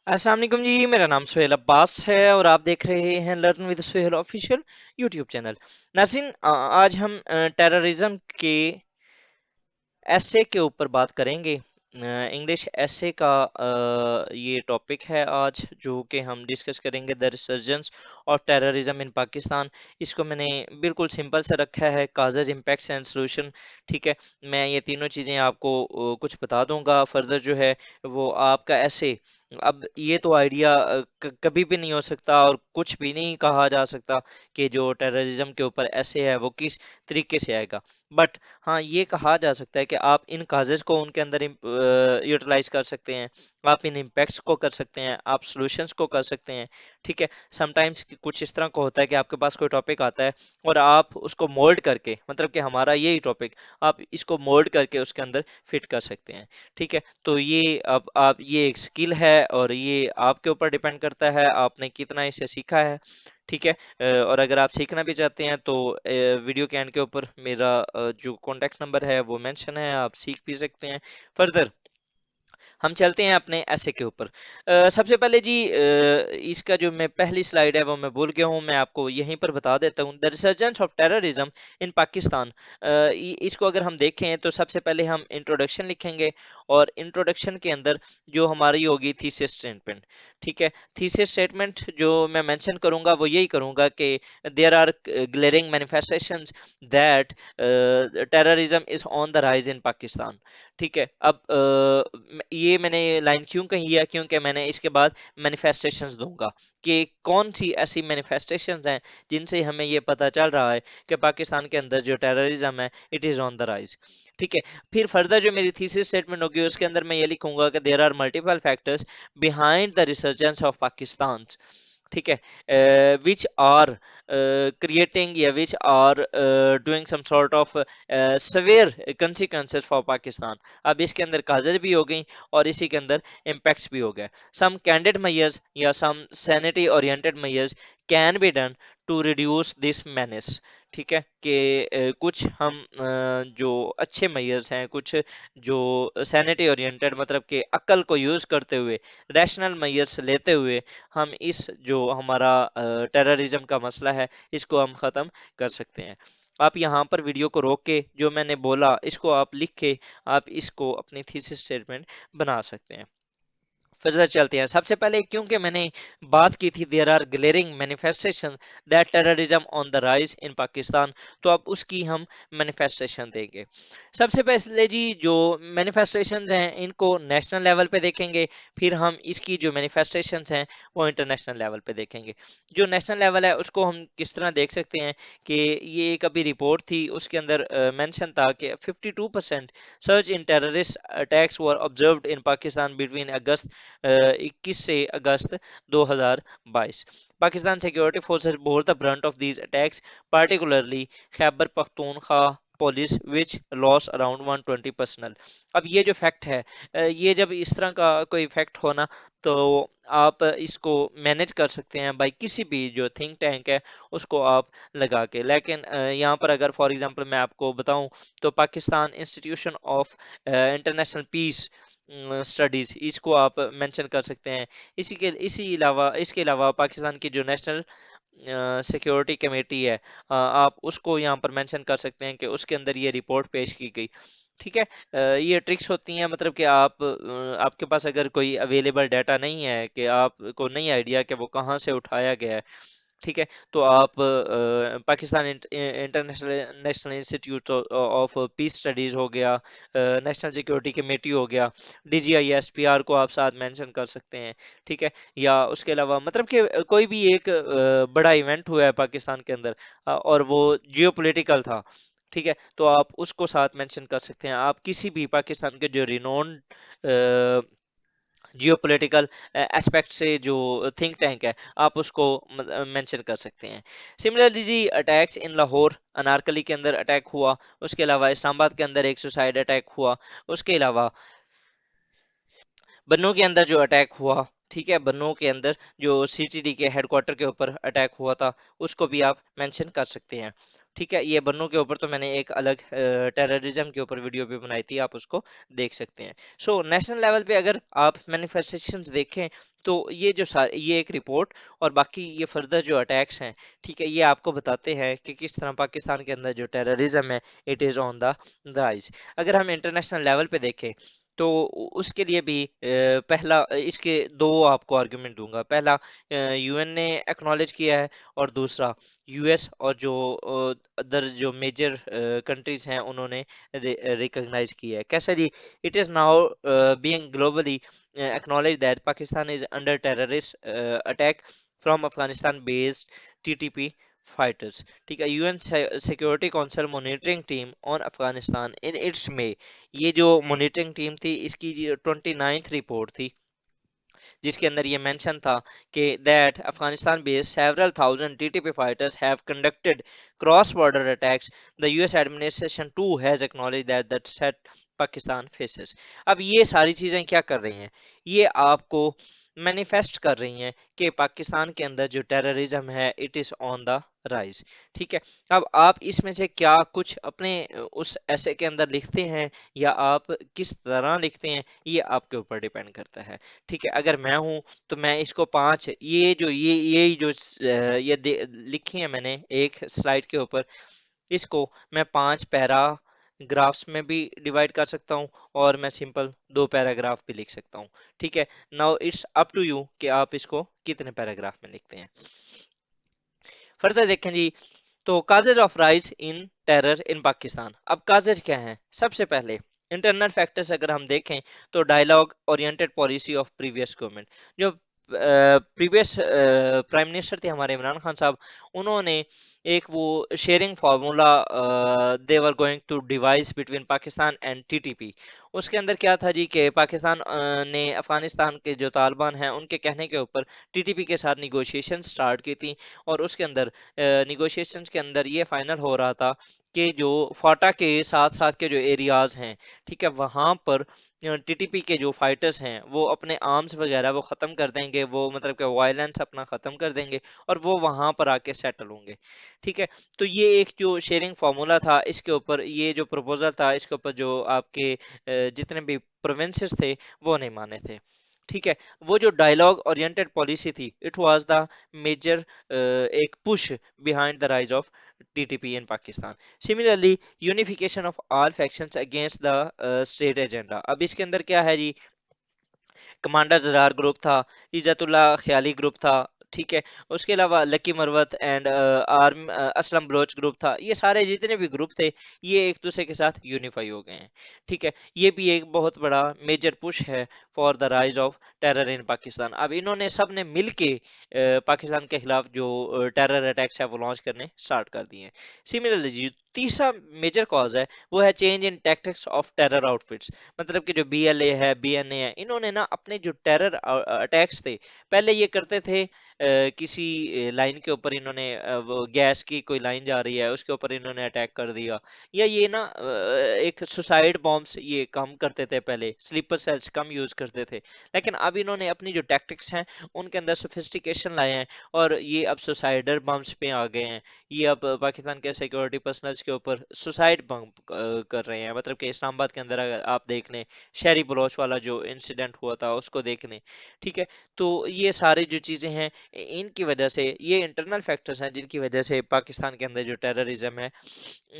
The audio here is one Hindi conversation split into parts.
अस्सलाम वालेकुम जी। मेरा नाम सुहेल अब्बास है और आप देख रहे हैं learn with Suhail official YouTube channel. नाज़रीन, आज हम टेररिज्म के एसे के ऊपर बात करेंगे। इंग्लिश एसे का ये टॉपिक है आज जो कि हम डिस्कस करेंगे, the resurgence of terrorism in Pakistan. इसको मैंने बिल्कुल सिंपल से रखा है, काजेज, इम्पैक्ट्स एंड सॉल्यूशन। ठीक है, मैं ये तीनों चीज़ें आपको कुछ बता दूंगा। फर्दर जो है वो आपका ऐसे, अब ये तो आइडिया कभी भी नहीं हो सकता और कुछ भी नहीं कहा जा सकता कि जो टेररिज्म के ऊपर ऐसे है वो किस तरीके से आएगा। बट हाँ, ये कहा जा सकता है कि आप इन काजेज को उनके अंदर यूटिलाइज कर सकते हैं, आप इन इम्पैक्ट्स को कर सकते हैं, आप सॉल्यूशंस को कर सकते हैं। ठीक है, समटाइम्स कुछ इस तरह का होता है कि आपके पास कोई टॉपिक आता है और आप उसको मोल्ड करके, मतलब कि हमारा यही टॉपिक, आप इसको मोल्ड करके उसके अंदर फिट कर सकते हैं। ठीक है, तो ये अब आप, ये एक स्किल है और ये आपके ऊपर डिपेंड करता है आपने कितना इसे सीखा है। ठीक है, और अगर आप सीखना भी चाहते हैं तो वीडियो के एंड के ऊपर मेरा जो कॉन्टैक्ट नंबर है वो मेंशन है, आप सीख भी सकते हैं फर्दर। हम चलते हैं अपने ऐसे के ऊपर। सबसे पहले जी, इसका जो मैं पहली स्लाइड है वो मैं भूल गया हूँ, मैं आपको यहीं पर बता देता हूँ। The resurgence of terrorism in Pakistan. इसको अगर हम देखें तो सबसे पहले हम इंट्रोडक्शन लिखेंगे और इंट्रोडक्शन के अंदर जो हमारी होगी थीसिस स्टेटमेंट। ठीक है, थीसिस स्टेटमेंट जो मैं मेंशन करूंगा वो यही करूंगा कि there are glaring manifestations that terrorism is on the rise in Pakistan. ठीक है, अब ये मैंने लाइन क्यों कही है, क्योंकि मैंने इसके बाद मैनिफेस्टेशंस दूंगा कि कौन सी ऐसी मैनिफेस्टेशंस हैं जिनसे हमें ये पता चल रहा है कि पाकिस्तान के अंदर जो टेररिज्म है it is on the rise. ठीक है, फिर फर्दर जो मेरी थीसिस स्टेटमेंट होगी उसके अंदर मैं ये लिखूंगा कि there are multiple factors behind the resurgence of Pakistan. ठीक है, विच आर creating, या which are doing some sort of severe consequences for Pakistan। अब इसके अंदर काजल भी हो गई और इसी के अंदर इम्पैक्ट्स भी हो गए। सम कैंडिड मेजर्स या some sanity oriented measures can be done to reduce this menace। ठीक है, कि कुछ हम जो अच्छे मेजर्स हैं, कुछ जो सैनिटी ओरिएंटेड, मतलब कि अक्ल को यूज करते हुए, रैशनल मेजर्स लेते हुए हम इस जो हमारा टेररिज्म का मसला है इसको हम ख़त्म कर सकते हैं। आप यहाँ पर वीडियो को रोक के जो मैंने बोला इसको आप लिख के आप इसको अपनी थीसिस स्टेटमेंट बना सकते हैं। फर्दर चलते हैं। सबसे पहले क्योंकि मैंने बात की थी there are glaring manifestation that terrorism on the rise in Pakistan, तो अब उसकी हम मैनिफेस्टेशन देंगे। सबसे पहले जी, जो मैनिफेस्टेशन हैं इनको नेशनल लेवल पे देखेंगे, फिर हम इसकी जो मैनिफेस्टेशन हैं वो इंटरनेशनल लेवल पे देखेंगे। जो नेशनल लेवल है उसको हम किस तरह देख सकते हैं कि ये एक अभी रिपोर्ट थी, उसके अंदर मेंशन था कि 52% surge in terrorist attacks were observed in Pakistan between August 21 से August 2022। Pakistan security forces bore the brunt of these attacks, particularly Khyber Pakhtunkhwa police which lost around 120 personnel. अब ये जो फैक्ट है, ये जब इस तरह का कोई फैक्ट होना तो आप इसको मैनेज कर सकते हैं भाई किसी भी जो थिंक टैंक है उसको आप लगा के। लेकिन यहाँ पर अगर फॉर एग्जांपल मैं आपको बताऊं तो Pakistan institution of international peace studies, इसको आप मेंशन कर सकते हैं। इसके अलावा पाकिस्तान की जो नेशनल सिक्योरिटी कमेटी है, आप उसको यहाँ पर मेंशन कर सकते हैं कि उसके अंदर ये रिपोर्ट पेश की गई। ठीक है, ये ट्रिक्स होती हैं, मतलब कि आप आपके पास अगर कोई अवेलेबल डाटा नहीं है, कि आपको नहीं आइडिया कि वो कहाँ से उठाया गया है। ठीक है, तो आप Pakistan international national institute of peace studies हो गया, नेशनल सिक्योरिटी कमेटी हो गया, डीजीआई एसपीआर को आप साथ मेंशन कर सकते हैं। ठीक है, या उसके अलावा मतलब कि कोई भी एक बड़ा इवेंट हुआ है पाकिस्तान के अंदर, और वो जियोपॉलिटिकल था। ठीक है, तो आप उसको साथ मेंशन कर सकते हैं। आप किसी भी पाकिस्तान के जो रिनोन्ड जियोपॉलिटिकल एस्पेक्ट से जो थिंक टैंक है आप उसको मेंशन कर सकते हैं। सिमिलरली जी, अटैक्स इन लाहौर अनारकली के अंदर अटैक हुआ, उसके अलावा इस्लामाबाद के अंदर एक सुसाइड अटैक हुआ, उसके अलावा बन्नू के अंदर जो अटैक हुआ, ठीक है, बन्नू के अंदर जो सीटीडी के हेडक्वार्टर के ऊपर अटैक हुआ था उसको भी आप मेंशन कर सकते हैं। ठीक है, ये बन्नू के ऊपर तो मैंने एक अलग टेररिज्म के ऊपर वीडियो भी बनाई थी, आप उसको देख सकते हैं। सो नेशनल लेवल पे अगर आप मैनिफेस्टेशंस देखें तो ये एक रिपोर्ट और बाकी ये फर्दर जो अटैक्स हैं, ठीक है, ये आपको बताते हैं कि किस तरह पाकिस्तान के अंदर जो टेररिज्म है it is on the rise. अगर हम इंटरनेशनल लेवल पे देखें तो उसके लिए भी पहला इसके दो आपको आर्गुमेंट दूंगा। पहला, यूएन ने एक्नॉलेज किया है, और दूसरा यूएस और जो अदर जो मेजर कंट्रीज हैं उन्होंने रिकॉग्नाइज किया है। कैसा जी? It is now being globally acknowledge that Pakistan is under terrorist attack from Afghanistan based TTP fighters। ठीक है, UN security council monitoring team on Afghanistan in its में, ये जो मॉनिटरिंग टीम थी इसकी 29th रिपोर्ट थी, जिसके अंदर ये मेंशन था कि that Afghanistan based several thousand TTP fighters have conducted cross border attacks. The US administration too has acknowledge that the threat Pakistan faces. अब ये सारी चीजें क्या कर रही हैं? ये आपको मैनिफेस्ट कर रही हैं कि पाकिस्तान के अंदर जो टेररिज्म है it is on the rise. ठीक है, अब आप इसमें से क्या कुछ अपने उस ऐसे के अंदर लिखते हैं, या आप किस तरह लिखते हैं, ये आपके ऊपर डिपेंड करता है। ठीक है, अगर मैं हूं तो मैं इसको पांच, ये जो लिखी है मैंने एक स्लाइड के ऊपर, इसको मैं पांच पैराग्राफ्स में भी डिवाइड कर सकता हूँ, और मैं सिंपल दो पैराग्राफ भी लिख सकता हूँ। ठीक है, now it's up to you कि आप इसको कितने पैराग्राफ में लिखते हैं। फर्दर देखें जी, तो causes of rise in terror इन पाकिस्तान। अब काजेज क्या हैं? सबसे पहले इंटरनल फैक्टर्स अगर हम देखें तो dialogue oriented policy of previous government. जो प्रीवियस प्राइम मिनिस्टर थे हमारे इमरान खान साहब, उन्होंने एक वो sharing formula they were going to devise between Pakistan and TTP. उसके अंदर क्या था जी कि पाकिस्तान ने अफगानिस्तान के जो तालिबान हैं उनके कहने के ऊपर टीटीपी के साथ निगोशिएशन स्टार्ट की थी, और उसके अंदर निगोशिएशंस के अंदर ये फाइनल हो रहा था कि जो फाटा के साथ साथ के जो एरियाज हैं, ठीक है, वहां पर टीटीपी के जो फाइटर्स हैं वो अपने आर्म्स वगैरह वो खत्म कर देंगे, वो मतलब कि वायलेंस अपना खत्म कर देंगे, और वो वहां पर आके सेटल होंगे। ठीक है, तो ये एक जो शेयरिंग फार्मूला था, इसके ऊपर ये जो प्रपोजल था, इसके ऊपर जो आपके जितने भी प्रोविंसेस थे वो नहीं माने थे। ठीक है, वो जो डायलॉग ओरिएंटेड पॉलिसी थी इट वाज द मेजर एक push behind the rise of TTP in Pakistan. Similarly, unification of all factions against the state agenda. अब इसके अंदर क्या है जी? कमांडर जरार ग्रुप था, इज्जतुल्ला ख्याली ग्रुप था, ठीक है, उसके अलावा Lakki Marwat and arm Aslam Baloch group था। ये सारे जितने भी ग्रुप थे ये एक दूसरे के साथ यूनिफाई हो गए हैं। ठीक है, ये भी एक बहुत बड़ा मेजर पुश है for the rise of terror इन पाकिस्तान। अब इन्होंने सब ने मिल के पाकिस्तान के खिलाफ जो टेरर अटैक्स है वो लॉन्च करने स्टार्ट कर दिए हैं। सिमिलरली जी, तीसरा मेजर कॉज है वो है change in tactics of terror outfits. मतलब कि जो बीएलए है, बीएनए है, इन्होंने ना अपने जो टेरर अटैक्स थे, पहले ये करते थे किसी लाइन के ऊपर इन्होंने वो गैस की कोई लाइन जा रही है उसके ऊपर इन्होंने अटैक कर दिया, या ये ना एक सुसाइड बॉम्ब्स ये कम करते थे, पहले स्लीपर सेल्स कम यूज करते थे। लेकिन अब इन्होंने अपनी जो टैक्टिक्स हैं उनके अंदर सोफिस्टिकेशन लाए हैं, और ये अब सुसाइडर बम्स पे आ गए हैं। ये अब पाकिस्तान के सिक्योरिटी पर्सनल्स के ऊपर सुसाइड बम कर रहे हैं। मतलब कि इस्लामाबाद के अंदर अगर आप देख लें, शहरी बलोच वाला जो इंसिडेंट हुआ था उसको देख लें। ठीक है, तो ये सारी जो चीज़ें हैं इनकी वजह से, ये इंटरनल फैक्टर्स हैं जिनकी वजह से पाकिस्तान के अंदर जो टेररिज्म है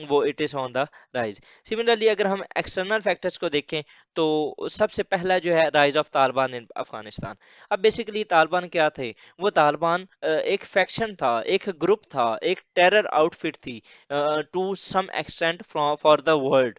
वो it is on the rise. Similarly अगर हम एक्सटर्नल फैक्टर्स को देखें तो सबसे पहला जो है राइज ऑफ तालिबान इन अफगानिस्तान। अब बेसिकली तालिबान क्या थे? वो तालिबान एक फैक्शन था, एक ग्रुप था, एक टेरर आउटफिट थी to some extent for the world.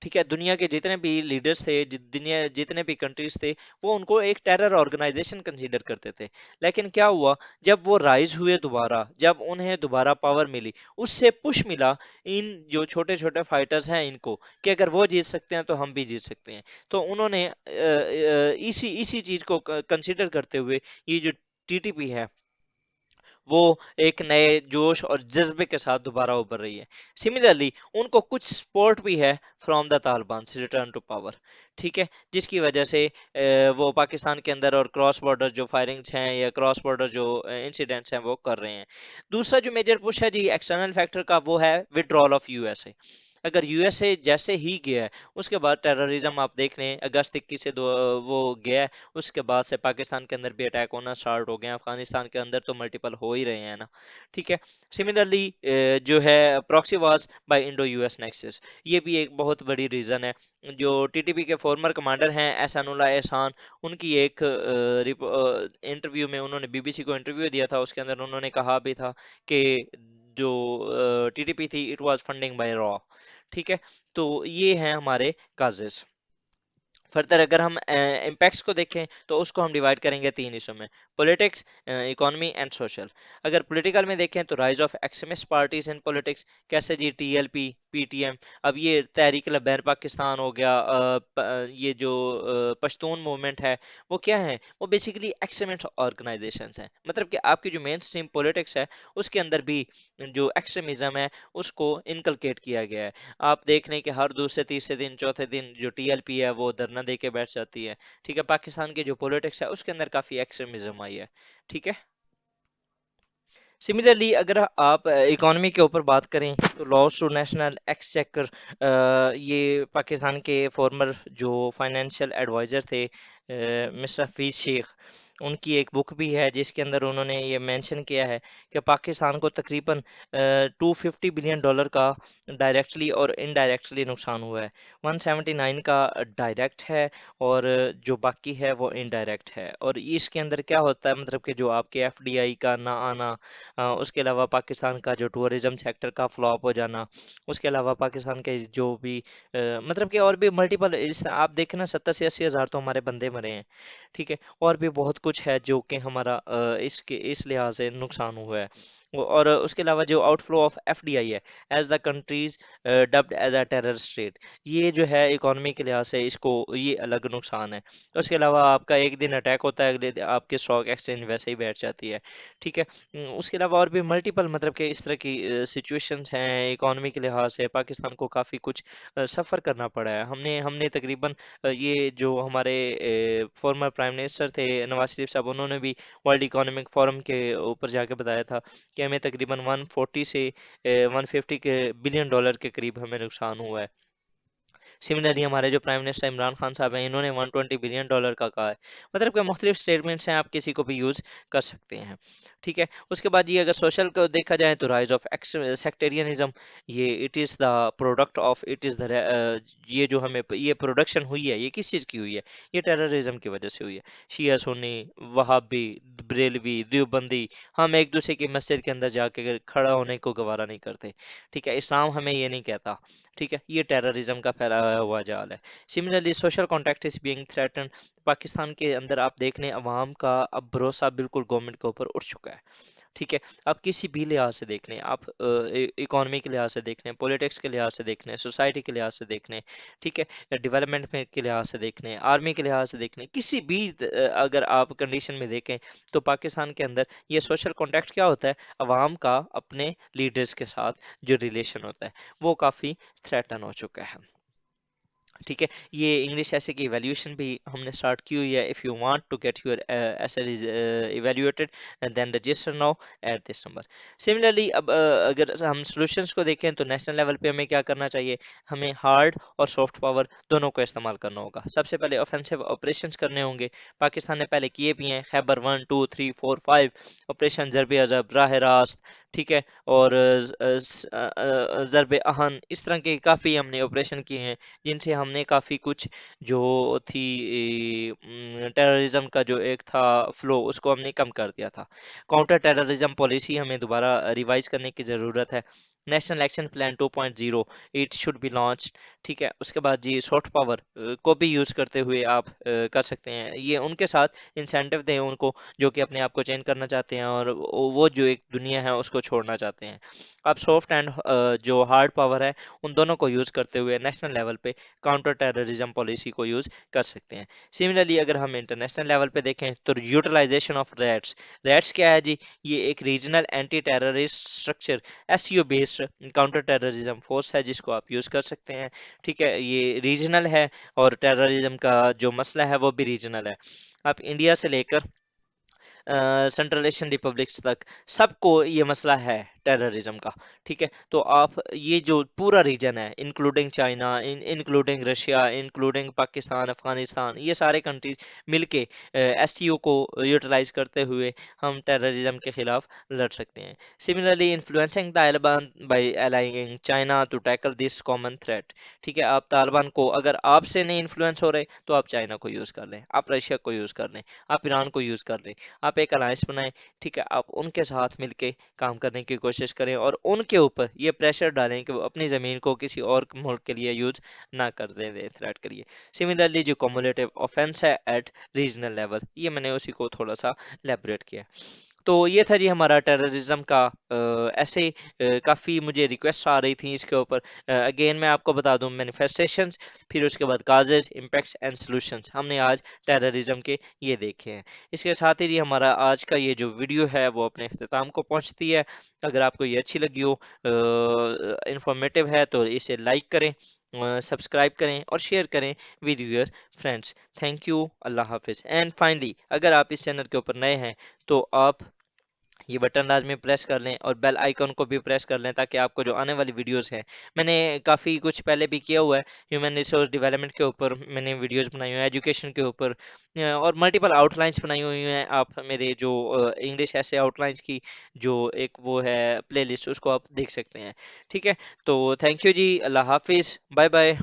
ठीक है, दुनिया के जितने भी लीडर्स थे, दुनिया जितने भी कंट्रीज थे, वो उनको एक टेरर ऑर्गेनाइजेशन कंसीडर करते थे। लेकिन क्या हुआ, जब वो राइज हुए दोबारा, जब उन्हें दोबारा पावर मिली, उससे पुश मिला इन जो छोटे छोटे फाइटर्स हैं इनको, कि अगर वो जीत सकते हैं तो हम भी जीत सकते हैं। तो उन्होंने इसी इसी चीज को कंसीडर करते हुए ये जो टीटीपी है वो एक नए जोश और जज्बे के साथ दोबारा उभर रही है। सिमिलरली उनको कुछ सपोर्ट भी है फ्रॉम द तालिबान से रिटर्न टू पावर, ठीक है, जिसकी वजह से वो पाकिस्तान के अंदर और क्रॉस बॉर्डर जो फायरिंग्स हैं या क्रॉस बॉर्डर जो इंसिडेंट्स हैं वो कर रहे हैं। दूसरा जो मेजर पुश है जी एक्सटर्नल फैक्टर का, वो है विड्रॉल ऑफ यूएसए। अगर यूएसए जैसे ही गया है, उसके बाद टेररिज्म आप देख लें, अगस्त 21 से वो गया है, उसके बाद से पाकिस्तान के अंदर भी अटैक होना स्टार्ट हो गए हैं, अफगानिस्तान के अंदर तो मल्टीपल हो ही रहे हैं ना, ठीक है। सिमिलरली जो है proxy wars by Indo US nexus, ये भी एक बहुत बड़ी रीजन है। जो टीटीपी के फॉर्मर कमांडर हैं एहसानुल्लाह एहसान, उनकी एक इंटरव्यू में, उन्होंने बीबीसी को इंटरव्यू दिया था, उसके अंदर उन्होंने कहा भी था कि जो टीटीपी थी इट वाज फंडिंग बाय रॉ, ठीक है। तो ये हैं हमारे काजेस। फर्दर अगर हम इम्पैक्ट्स को देखें तो उसको हम डिवाइड करेंगे तीन हिस्सों में, पॉलिटिक्स, इकोनॉमी एंड सोशल। अगर पॉलिटिकल में देखें तो rise of extremist parties in politics, कैसे जी टीएलपी, पीटीएम, अब ये तहरीक लबैर पाकिस्तान हो गया, ये जो पश्तून मूवमेंट है, वो क्या है, वो बेसिकली एक्सट्रीमिस्ट ऑर्गेनाइजेशंस हैं। मतलब कि आपकी जो मेन स्ट्रीम पॉलिटिक्स है उसके अंदर भी जो एक्सट्रीमिज्म है उसको इनकलकेट किया गया है। आप देख लें कि हर दूसरे तीसरे दिन चौथे दिन जो टीएलपी है वो धरना दे के बैठ जाती है, ठीक है। पाकिस्तान की जो पॉलिटिक्स है उसके अंदर काफी एक्सट्रीमिज्म आई है, ठीक है। सिमिलरली अगर आप इकोनॉमी के ऊपर बात करें तो लॉस टू नेशनल एक्सचेकर, ये पाकिस्तान के फॉर्मर जो फाइनेंशियल एडवाइजर थे मिस्टर हफीज शेख, उनकी एक बुक भी है जिसके अंदर उन्होंने ये मेंशन किया है कि पाकिस्तान को तकरीबन $250 बिलियन का डायरेक्टली और इनडायरेक्टली नुकसान हुआ है। 179 का डायरेक्ट है और जो बाकी है वो इनडायरेक्ट है। और इसके अंदर क्या होता है, मतलब कि जो आपके एफडीआई का ना आना, उसके अलावा पाकिस्तान का जो टूरिज्म सेक्टर का फ्लॉप हो जाना, उसके अलावा पाकिस्तान के जो भी मतलब कि और भी मल्टीपल, इस आप देखें ना 70 से 80 हज़ार तो हमारे बंदे मरे हैं, ठीक है। और भी बहुत कुछ है जो कि हमारा इसके इस लिहाज से नुकसान हुआ है। और उसके अलावा जो आउटफ्लो ऑफ एफडीआई है as the countries dubbed as a terror state, ये जो है इकोनॉमी के लिहाज से इसको ये अलग नुकसान है। उसके अलावा आपका एक दिन अटैक होता है, अगले दिन आपके स्टॉक एक्सचेंज वैसे ही बैठ जाती है, ठीक है। उसके अलावा और भी मल्टीपल, मतलब कि इस तरह की सिचुएशंस हैं इकोनॉमी के लिहाज से, पाकिस्तान को काफ़ी कुछ सफ़र करना पड़ा है। हमने हमने तकरीबन ये जो हमारे फॉर्मर प्राइम मिनिस्टर थे नवाज शरीफ साहब, उन्होंने भी वर्ल्ड इकोनॉमिक फोरम के ऊपर जाके बताया था कि हमें तकरीबन 140 से 150 के बिलियन डॉलर के करीब हमें नुकसान हुआ है। सिमिलरली हमारे जो प्राइम मिनिस्टर इमरान खान साहब हैं, इन्होंने $120 बिलियन का कहा है। मतलब कि मुख्तलिफ स्टेटमेंट्स हैं, आप किसी को भी यूज़ कर सकते हैं, ठीक है। उसके बाद ये अगर सोशल को देखा जाए तो राइज ऑफ सेक्टेरियनिज्म, ये it is the product of it is the, ये जो हमें ये प्रोडक्शन हुई है ये किस चीज़ की हुई है, ये टेररिज्म की वजह से हुई है। शिया सुन्नी, वहाबी, बरेलवी, देवबंदी, हम एक दूसरे की मस्जिद के अंदर जाके खड़ा होने को गवारा नहीं करते, ठीक है। इस्लाम हमें ये नहीं कहता, ठीक है। ये टेररिज्म का फैलाया हुआ जाल है। Similarly social contact is being threaten, Pakistan के अंदर आप देख लें अवाम का अब भरोसा बिल्कुल गवर्नमेंट के ऊपर उठ चुका है, ठीक है। आप किसी भी लिहाज से देख लें, आप इकोनॉमी के लिहाज से देख लें, पॉलिटिक्स के लिहाज से देख लें, सोसाइटी के लिहाज से देख लें, ठीक है, डेवलपमेंट में के लिहाज से देख लें, आर्मी के लिहाज से देख लें, किसी भी अगर आप कंडीशन में देखें तो पाकिस्तान के अंदर ये सोशल कॉन्टैक्ट क्या होता है, अवाम का अपने लीडर्स के साथ जो रिलेशन होता है वो काफ़ी थ्रेटन हो चुका है, ठीक है। ये इंग्लिश ऐसे की इवैल्यूएशन भी हमने स्टार्ट की हुई है। If you want to get your essay evaluated then register now at this number. Similarly अब अगर हम सॉल्यूशंस को देखें तो नेशनल लेवल पे हमें क्या करना चाहिए, हमें हार्ड और सॉफ्ट पावर दोनों को इस्तेमाल करना होगा। सबसे पहले ऑफेंसिव ऑपरेशंस करने होंगे, पाकिस्तान ने पहले किए भी हैं, खैबर 1 2 3 4 5 ऑपरेशन ज़रब अज़ब, राह रास्त, ठीक है, और ज़रब अहन, इस तरह के काफ़ी हमने ऑपरेशन किए हैं जिनसे हमने काफ़ी कुछ जो थी टेररिज्म का जो एक था फ्लो उसको हमने कम कर दिया था। काउंटर टेररिज्म पॉलिसी हमें दोबारा रिवाइज करने की ज़रूरत है। National action plan 2.0 it should be launched, ठीक है। उसके बाद जी सॉफ्ट पावर को भी यूज़ करते हुए आप कर सकते हैं। ये उनके साथ इंसेंटिव दें उनको जो कि अपने आप को चेंज करना चाहते हैं और वो जो एक दुनिया है उसको छोड़ना चाहते हैं। आप सॉफ्ट एंड जो हार्ड पावर है उन दोनों को यूज़ करते हुए नेशनल लेवल पे काउंटर टेररिज्म पॉलिसी को यूज़ कर सकते हैं। सिमिलरली अगर हम इंटरनेशनल लेवल पे देखें तो यूटिलाइजेशन ऑफ रैट्स, रैट्स क्या है जी? ये एक regional anti terrorist structure SCO based counter terrorism force है जिसको आप यूज़ कर सकते हैं। ठीक है, ये रीजनल है और टेररिज्म का जो मसला है वो भी रीजनल है। आप इंडिया से लेकर सेंट्रल एशियन रिपब्लिक्स तक सबको ये मसला है टेररिज्म का। ठीक है, तो आप ये जो पूरा रीजन है including China, including Russia, including Pakistan, Afghanistan, ये सारे कंट्रीज मिलके एससीओ को यूटिलाइज करते हुए हम टेररिज्म के खिलाफ लड़ सकते हैं। Similarly influencing Taliban by aligning China to tackle this common threat. ठीक है, आप तालिबान को अगर आपसे नहीं इन्फ्लुएंस हो रहे तो आप चाइना को यूज़ कर लें, आप रशिया को यूज़ कर लें, आप ईरान को यूज़ कर लें, आप एक अलायंस बनाएं। ठीक है, आप उनके साथ मिलके काम करने की कोशिश करें और उनके ऊपर ये प्रेशर डालें कि वो अपनी ज़मीन को किसी और मुल्क के लिए यूज़ ना कर दें थ्रेट के लिए। सिमिलरली जो कम्युलेटिव ऑफेंस है एट रीजनल लेवल, ये मैंने उसी को थोड़ा सा एलेबरेट किया। तो ये था जी हमारा टेररिज्म का ऐसे काफ़ी मुझे रिक्वेस्ट आ रही थी इसके ऊपर। अगेन मैं आपको बता दूं मैनिफेस्टेशंस, फिर उसके बाद काजेज, इम्पैक्ट्स एंड सॉल्यूशंस, हमने आज टेररिज्म के ये देखे हैं। इसके साथ ही जी हमारा आज का ये जो वीडियो है वो अपने अख्ताम को पहुंचती है। अगर आपको ये अच्छी लगी हो, इंफॉर्मेटिव है, तो इसे लाइक करें, सब्सक्राइब करें और शेयर करें with your friends. Thank you, अल्लाह हाफिज़। एंड फाइनली अगर आप इस चैनल के ऊपर नए हैं तो आप ये बटन लाजमी प्रेस कर लें और बेल आइकन को भी प्रेस कर लें ताकि आपको जो आने वाली वीडियोस हैं, मैंने काफ़ी कुछ पहले भी किया हुआ है, ह्यूमन रिसोर्स डेवलपमेंट के ऊपर मैंने वीडियोस बनाई हुई हैं, एजुकेशन के ऊपर और मल्टीपल आउटलाइंस बनाई हुई हैं। आप मेरे जो इंग्लिश ऐसे आउटलाइंस की जो एक वो है प्लेलिस्ट, उसको आप देख सकते हैं। ठीक है, तो थैंक यू जी, अल्लाह हाफिज़, बाय बाय।